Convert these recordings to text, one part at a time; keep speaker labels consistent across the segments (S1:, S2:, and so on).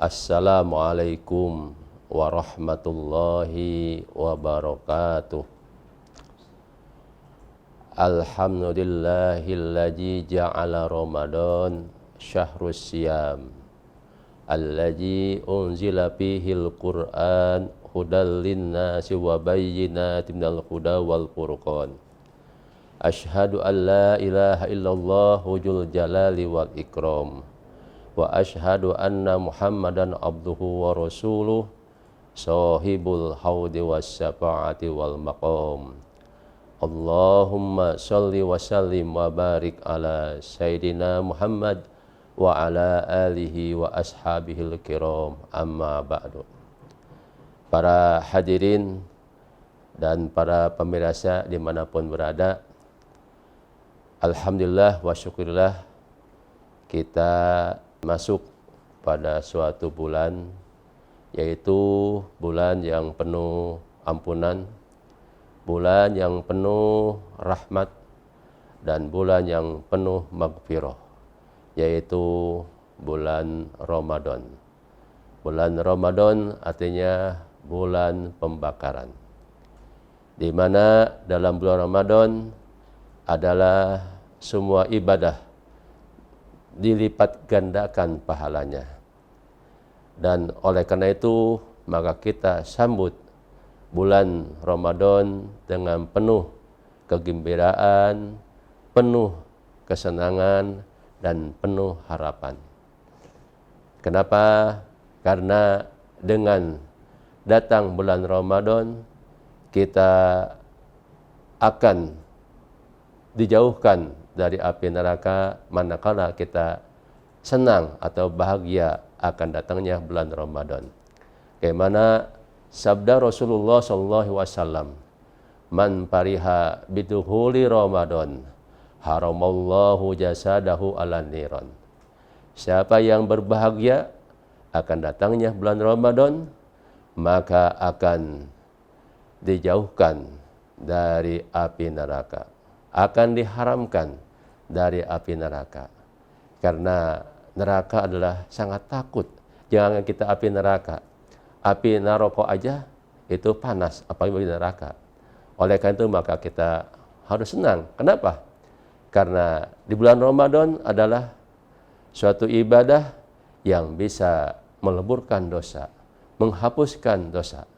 S1: Assalamualaikum warahmatullahi wabarakatuh. Alhamdulillahilladzi ja'ala Ramadan syahrus siyam alladzi unzila fihil Qur'an hudal linnasi wa bayyinatin minal huda wal furqan. Asyhadu an la ilaha illallah wujul jalali wal ikram. Wa asyhadu anna Muhammadan abduhu wa rasuluh sahibul haudi was syafa'ati wal maqam. Allahumma shalli wa sallim wa barik ala Sayyidina Muhammad wa ala alihi wa ashabihil kiram, amma ba'du. Para hadirin dan para pemirsa dimanapun berada, alhamdulillah wa syukurillah kita masuk pada suatu bulan, yaitu bulan yang penuh ampunan, bulan yang penuh rahmat, dan bulan yang penuh maghfirah, yaitu bulan Ramadan. Bulan Ramadan artinya bulan pembakaran, di mana dalam bulan Ramadan adalah semua ibadah dilipat gandakan pahalanya. Dan oleh karena itu maka kita sambut bulan Ramadan dengan penuh kegembiraan, penuh kesenangan, dan penuh harapan. Kenapa? Karena dengan datang bulan Ramadan kita akan dijauhkan dari api neraka manakala kita senang atau bahagia akan datangnya bulan Ramadan. Bagaimana sabda Rasulullah SAW, man pariha biduhuli Ramadan haramallahu jasadahu ala niran. Siapa yang berbahagia akan datangnya bulan Ramadan, maka akan dijauhkan dari api neraka, akan diharamkan dari api neraka. Karena neraka adalah sangat takut. Jangan kita api neraka. Api neraka aja itu panas, apalagi neraka. Oleh karena itu maka kita harus senang. Kenapa? Karena di bulan Ramadan adalah suatu ibadah yang bisa meleburkan dosa, menghapuskan dosa.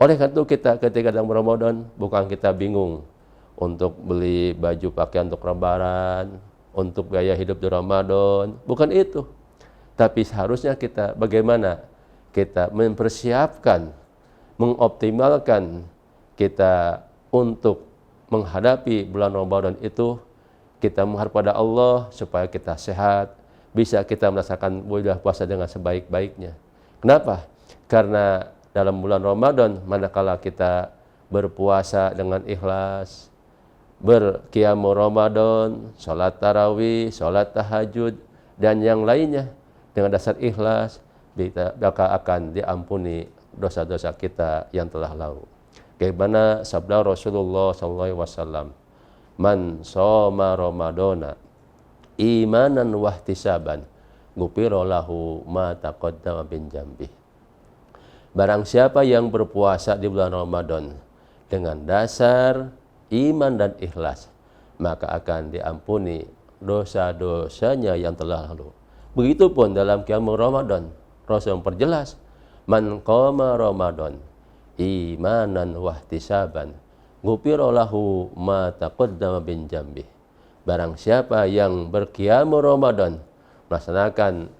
S1: Oleh karena itu kita ketika dalam Ramadan bukan kita bingung untuk beli baju pakaian untuk lebaran, untuk gaya hidup di Ramadan, bukan itu. Tapi seharusnya kita bagaimana kita mempersiapkan, mengoptimalkan kita untuk menghadapi bulan Ramadan itu, kita mengharap pada Allah supaya kita sehat, bisa kita merasakan bulan puasa dengan sebaik-baiknya. Kenapa? Karena dalam bulan Ramadan manakala kita berpuasa dengan ikhlas, berqiyamul Ramadan, sholat tarawih, sholat tahajud, dan yang lainnya dengan dasar ikhlas, maka akan diampuni dosa-dosa kita yang telah lalu. Bagaimana sabda Rasulullah SAW, man shoma Ramadana imanan wahtisaban ghufira lahu ma taqaddama min dzambi. Barang siapa yang berpuasa di bulan Ramadan dengan dasar iman dan ikhlas, maka akan diampuni dosa-dosanya yang telah lalu. Begitupun dalam qiyamul Ramadan, Rasul memperjelas, man qama Ramadan imanan wahtisaban ghufira lahu ma taqaddama min dzambi. Barang siapa yang berqiyamul Ramadan, melaksanakan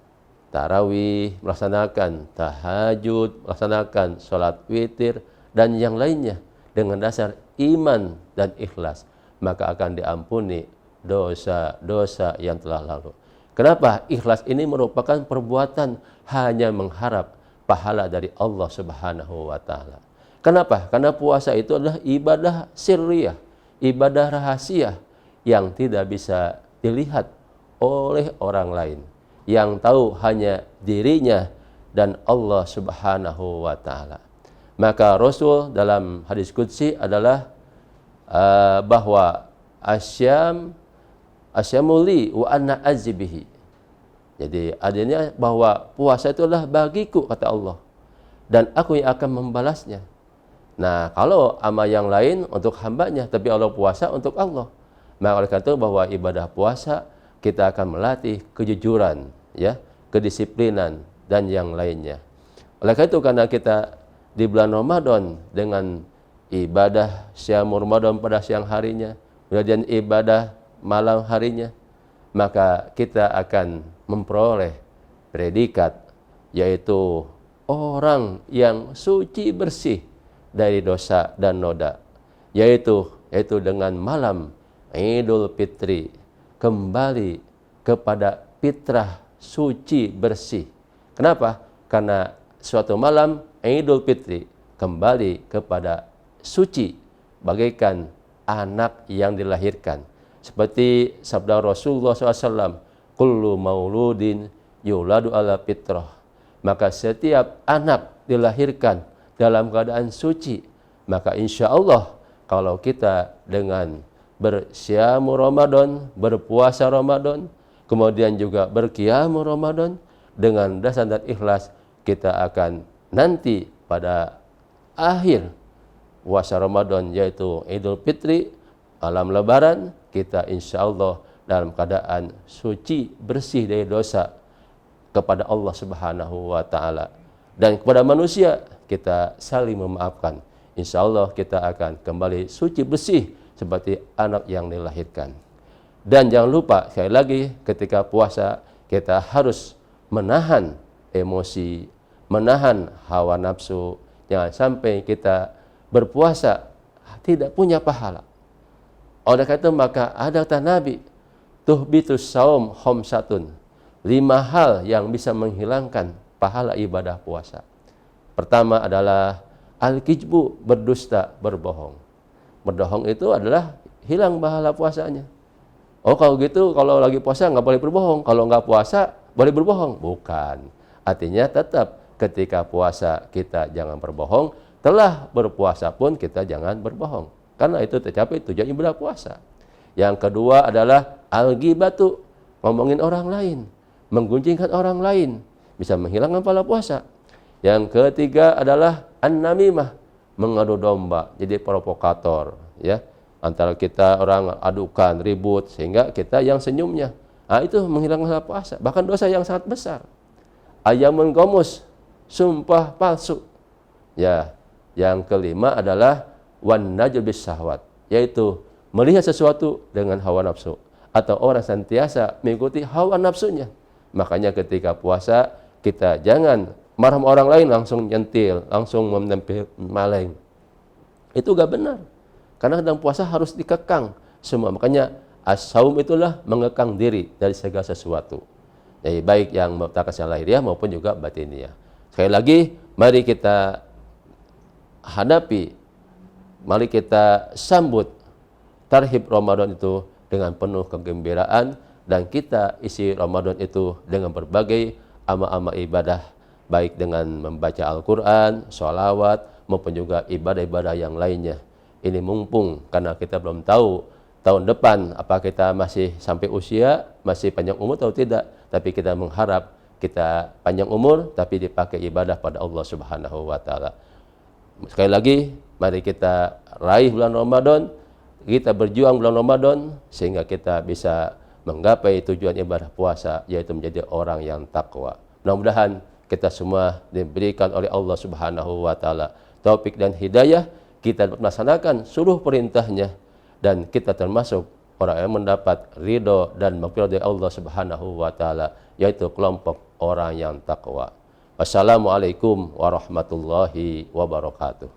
S1: tarawih, melaksanakan tahajud, melaksanakan sholat witir, dan yang lainnya dengan dasar iman dan ikhlas, maka akan diampuni dosa-dosa yang telah lalu. Kenapa? Ikhlas ini merupakan perbuatan hanya mengharap pahala dari Allah Subhanahu wa Ta'ala. Kenapa? Karena puasa itu adalah ibadah sirriyah, ibadah rahasia yang tidak bisa dilihat oleh orang lain. Yang tahu hanya dirinya dan Allah Subhanahu wa Ta'ala. Maka Rasul dalam hadis qudsi adalah bahwa asyamuli wa anna azibihi. Jadi adanya bahwa puasa itu adalah bagiku, kata Allah, dan aku yang akan membalasnya. Nah, kalau amal yang lain untuk hambanya, tapi Allah puasa untuk Allah. Maka oleh karena itu bahwa ibadah puasa kita akan melatih kejujuran, ya, kedisiplinan dan yang lainnya. Oleh karena itu, karena kita di bulan Ramadan dengan ibadah siam Ramadan pada siang harinya, kemudian ibadah malam harinya, maka kita akan memperoleh predikat, yaitu orang yang suci bersih dari dosa dan noda, yaitu dengan malam Idul Fitri kembali kepada fitrah suci bersih. Kenapa? Karena suatu malam Idul Fitri kembali kepada suci bagaikan anak yang dilahirkan. Seperti sabda Rasulullah SAW, kullu mauludin yuladu ala fitrah. Maka setiap anak dilahirkan dalam keadaan suci. Maka insya Allah kalau kita dengan bersiamu Ramadan, berpuasa Ramadan, kemudian juga berqiyamu Ramadan dengan dasar dan ikhlas, kita akan nanti pada akhir puasa Ramadan, yaitu Idul Fitri, malam Lebaran, kita insya Allah dalam keadaan suci, bersih dari dosa kepada Allah Subhanahu wa Ta'ala. Dan kepada manusia kita saling memaafkan. Insya Allah kita akan kembali suci bersih seperti anak yang dilahirkan. Dan jangan lupa sekali lagi, ketika puasa kita harus menahan emosi, menahan hawa nafsu. Jangan sampai kita berpuasa tidak punya pahala. Oleh karena itu maka ada kata Nabi, tuhbitus saum khamsatun, 5 hal yang bisa menghilangkan pahala ibadah puasa. Pertama adalah al-kijbu, berdusta, berbohong. Berbohong itu adalah hilang pahala puasanya. Oh kalau gitu, kalau lagi puasa nggak boleh berbohong, kalau nggak puasa boleh berbohong? Bukan. Artinya tetap ketika puasa kita jangan berbohong, telah berpuasa pun kita jangan berbohong. Karena itu tercapai tujuan ibadah puasa. Yang kedua adalah al-ghibatu, ngomongin orang lain, menggunjingkan orang lain, bisa menghilangkan pahala puasa. Yang ketiga adalah an-namimah, mengadu domba, jadi provokator, ya. Antara kita orang adukan, ribut, sehingga kita yang senyumnya. Nah, itu menghilangkan pahala puasa, bahkan dosa yang sangat besar. Ayamun gomus, sumpah palsu. Ya, yang kelima adalah wan najl bis syahwat, yaitu melihat sesuatu dengan hawa nafsu, atau orang senantiasa mengikuti hawa nafsunya. Makanya ketika puasa kita jangan marah orang lain langsung nyentil, langsung menempel maleng. Itu gak benar. Karena dalam puasa harus dikekang semua. Makanya as-saum itulah mengekang diri dari segala sesuatu. Jadi baik yang mutakas lahiriah maupun juga batiniah. Sekali lagi, mari kita hadapi, mari kita sambut tarhib Ramadan itu dengan penuh kegembiraan, dan kita isi Ramadan itu dengan berbagai amal-amal ibadah, baik dengan membaca Al-Quran, sholawat, maupun juga ibadah-ibadah yang lainnya. Ini mumpung, karena kita belum tahu tahun depan apa kita masih sampai usia, masih panjang umur atau tidak. Tapi kita mengharap kita panjang umur, tapi dipakai ibadah pada Allah Subhanahu wa Ta'ala. Sekali lagi, mari kita raih bulan Ramadan, kita berjuang bulan Ramadan, sehingga kita bisa menggapai tujuan ibadah puasa, yaitu menjadi orang yang takwa. Mudah-mudahan kita semua diberikan oleh Allah Subhanahu wa Ta'ala taufik dan hidayah, kita dapat melaksanakan seluruh perintahnya, dan kita termasuk orang yang mendapat ridho dan maghfirah dari Allah Subhanahu wa Ta'ala, yaitu kelompok orang yang takwa. Wassalamualaikum warahmatullahi wabarakatuh.